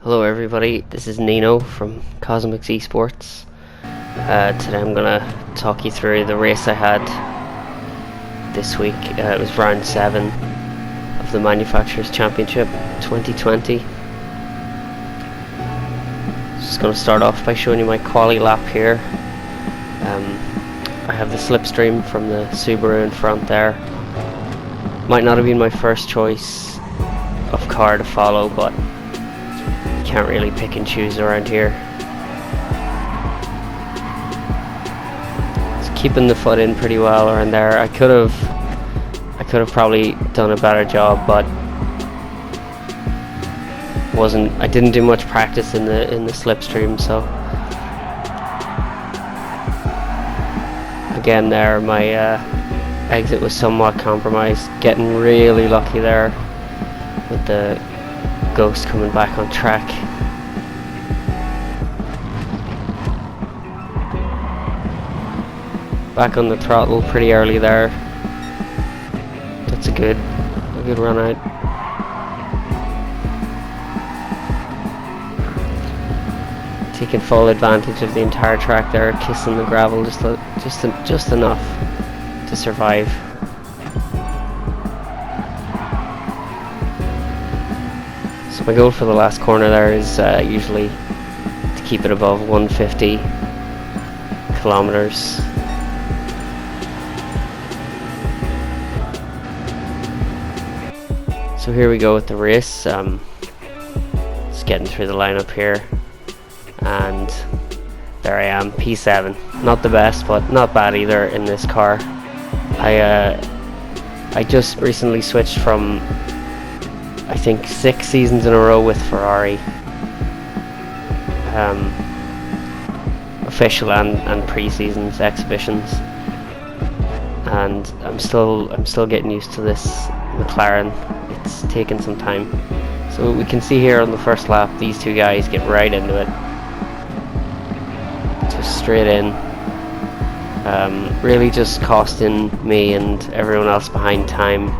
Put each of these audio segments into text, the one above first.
Hello everybody, this is Nino from Cosmix Esports. Today I'm gonna talk you through the race I had this week. It was round 7 of the Manufacturers Championship 2020. Just gonna start off by showing you my quali lap here. I have the slipstream from the Subaru in front there. Might not have been my first choice of car to follow, but can't really pick and choose around here. It's keeping the foot in pretty well around there. I could have probably done a better job, but I didn't do much practice in the slipstream, so again there my exit was somewhat compromised. Getting really lucky there with the Ghost coming back on track. Back on the throttle pretty early there. That's a good run out. Taking full advantage of the entire track there, kissing the gravel just enough to survive. So my goal for the last corner there is usually to keep it above 150 kilometers. So here we go with the race. Just getting through the lineup here, and there I am, P7. Not the best, but not bad either in this car. I just recently switched from, I think, 6 seasons in a row with Ferrari, official and pre-seasons, exhibitions, and I'm still getting used to this McLaren. It's taken some time. So we can see here on the first lap, these two guys get right into it, just straight in, really just costing me and everyone else behind time.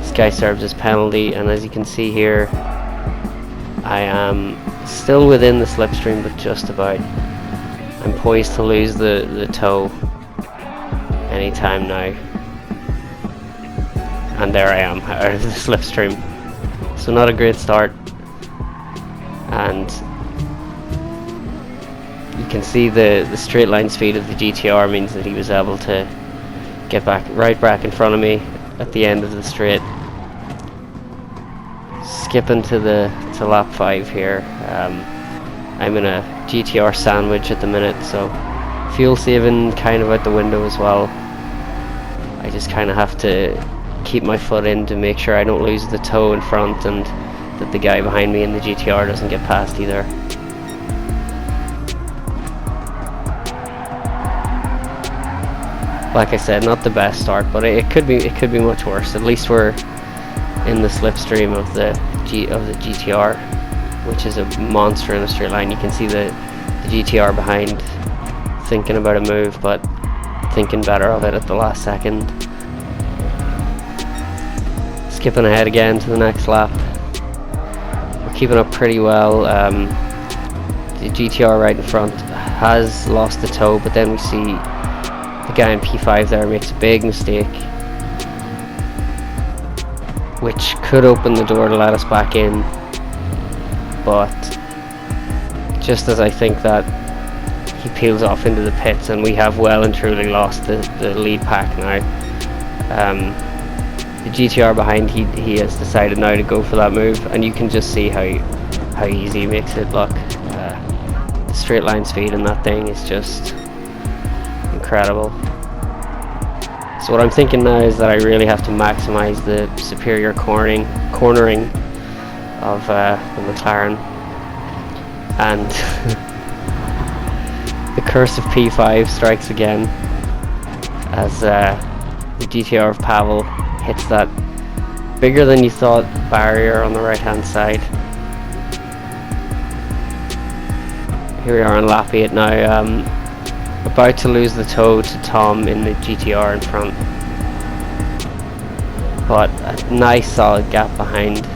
This guy serves his penalty, and as you can see here, I am still within the slipstream, but just about. I'm poised to lose the toe anytime now, and there I am out of the slipstream. So not a great start, and you can see the straight line speed of the GTR means that he was able to get right back in front of me at the end of the straight. Skipping to lap 5 here. I'm in a GTR sandwich at the minute, so fuel saving kind of out the window as well. I just kind of have to keep my foot in to make sure I don't lose the toe in front, and that the guy behind me in the GTR doesn't get past either. Like I said, not the best start, but it could be much worse. At least we're in the slipstream of the GTR, which is a monster in a straight line. You can see the GTR behind thinking about a move, but thinking better of it at the last second. Skipping ahead again to the next lap. We're keeping up pretty well. The GTR right in front has lost the toe, but then we see the guy in P5 there makes a big mistake, which could open the door to let us back in, but just as I think that, he peels off into the pits, and we have well and truly lost the lead pack now. The GTR behind, he has decided now to go for that move, and you can just see how easy he makes it look. The straight line speed in that thing is just incredible. So what I'm thinking now is that I really have to maximize the superior cornering of the McLaren, and the curse of P5 strikes again as the GTR of Pavel hits that bigger than you thought barrier on the right hand side. Here we are on lap 8 now. About to lose the toe to Tom in the GTR in front. but a nice solid gap behind.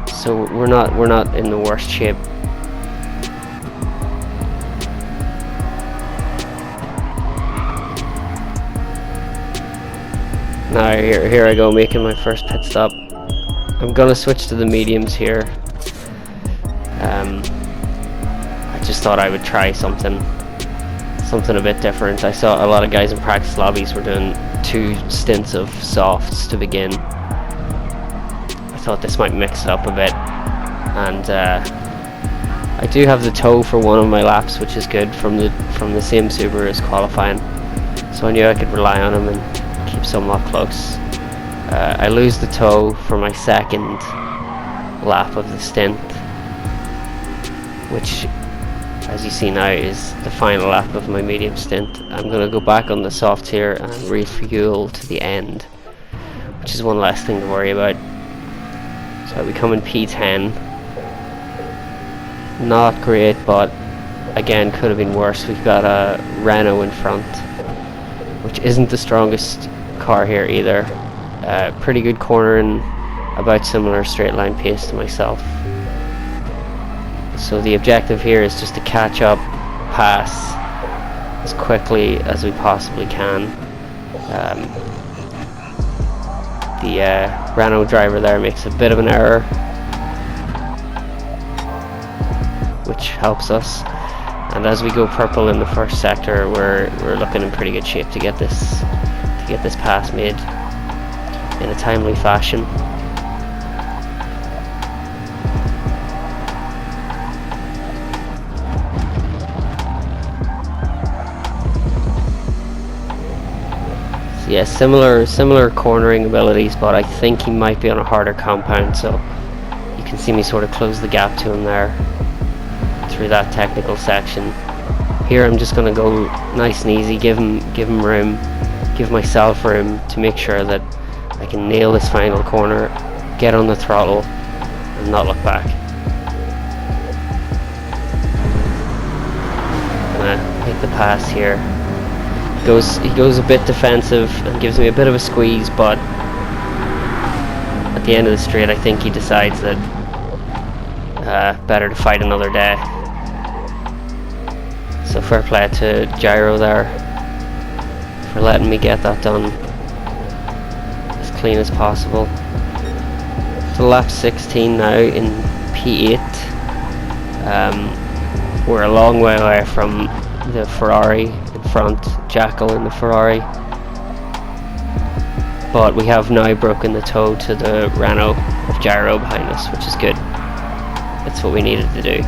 So we're not in the worst shape. Now here I go, making my first pit stop. I'm gonna switch to the mediums here. I just thought I would try something a bit different. I saw a lot of guys in practice lobbies were doing 2 stints of softs to begin. I thought this might mix it up a bit, and I do have the tow for one of my laps, which is good, from the same Subaru as qualifying, so I knew I could rely on him and keep somewhat close. I lose the tow for my second lap of the stint, which, as you see now, is the final lap of my medium stint. I'm going to go back on the soft here and refuel to the end, which is one less thing to worry about. So we come in P10. Not great, but again, could have been worse. We've got a Renault in front, which isn't the strongest car here either. Pretty good cornering, about similar straight line pace to myself. So the objective here is just to catch up, pass as quickly as we possibly can. The Renault driver there makes a bit of an error, which helps us. And as we go purple in the first sector, we're looking in pretty good shape to get this pass made in a timely fashion. So yeah, similar cornering abilities, but I think he might be on a harder compound, so you can see me sort of close the gap to him there through that technical section. Here I'm just going to go nice and easy, give him room, give myself room to make sure that I can nail this final corner, get on the throttle and not look back. Gonna take the pass here. He goes a bit defensive and gives me a bit of a squeeze, but at the end of the straight I think he decides that better to fight another day. So fair play to Gyro there for letting me get that done as clean as possible. So lap 16 now in P8. We're a long way away from the Ferrari in front, Jackal in the Ferrari, but we have now broken the toe to the Renault of Gyro behind us, which is good. That's what we needed to do.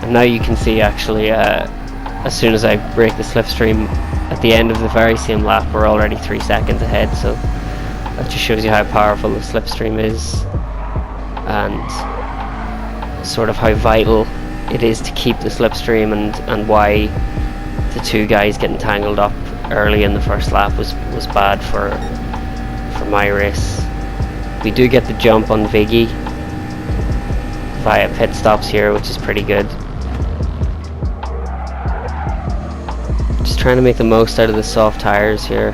And now you can see actually as soon as I break the slipstream at the end of the very same lap, we're already 3 seconds ahead, so that just shows you how powerful the slipstream is and sort of how vital it is to keep the slipstream, and why the 2 guys getting tangled up early in the first lap was bad for my race. We do get the jump on Viggy via pit stops here, which is pretty good. Just trying to make the most out of the soft tires here.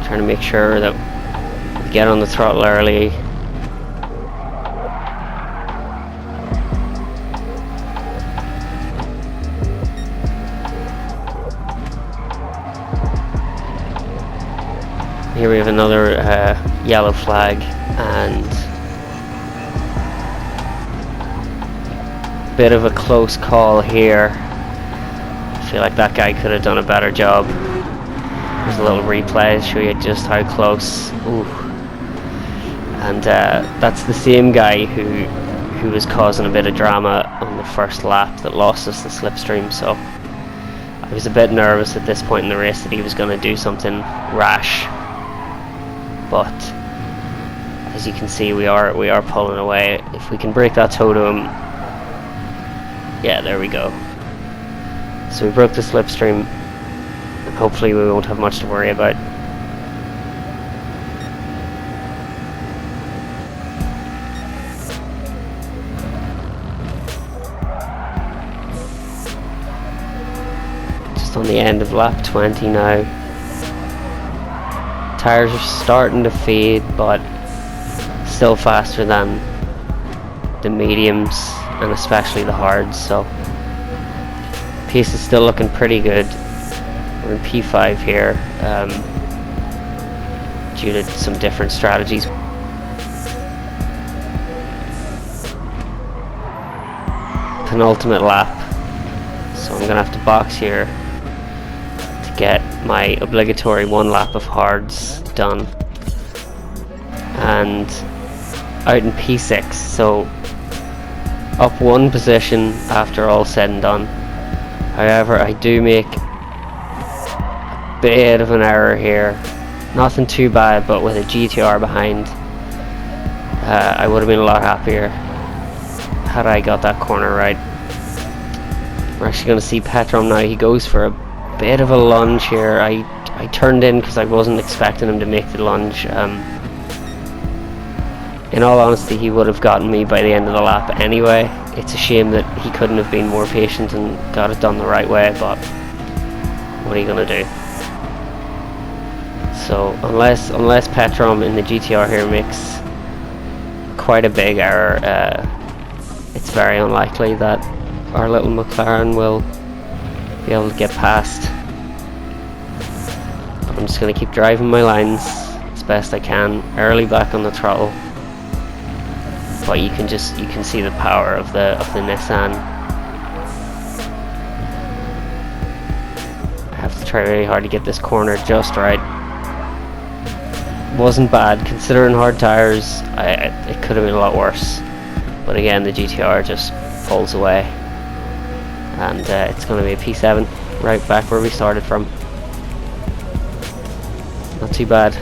Trying to make sure that we get on the throttle early. Here we have another yellow flag and a bit of a close call here. I feel like that guy could have done a better job. There's a little replay to show you just how close. Ooh. And that's the same guy who was causing a bit of drama on the first lap that lost us the slipstream, so I was a bit nervous at this point in the race that he was going to do something rash. But as you can see, we are pulling away. If we can break that toe to him, yeah, there we go. So we broke the slipstream, and hopefully we won't have much to worry about. on the end of lap 20 now. Tires are starting to fade, but still faster than the mediums and especially the hards, so pace is still looking pretty good. We're in P5 here, due to some different strategies. Penultimate lap, so I'm gonna have to box here to get my obligatory 1 lap of hards done, and out in P6, so up 1 position after all said and done. However, I do make a bit of an error here. Nothing too bad, but with a GTR behind, I would have been a lot happier had I got that corner right. We're actually going to see Petrom now. He goes for a bit of a lunge here. I turned in because I wasn't expecting him to make the lunge. In all honesty, he would have gotten me by the end of the lap anyway. It's a shame that he couldn't have been more patient and got it done the right way, but what are you going to do? So unless Petrom in the GTR here makes quite a big error, it's very unlikely that our little McLaren will be able to get past. But I'm just going to keep driving my lines as best I can, early back on the throttle. But you can see the power of the Nissan. I have to try really hard to get this corner just right. Wasn't bad considering hard tires. It could have been a lot worse, but again the GTR just pulls away, and it's going to be a P7 right back where we started from. Not too bad.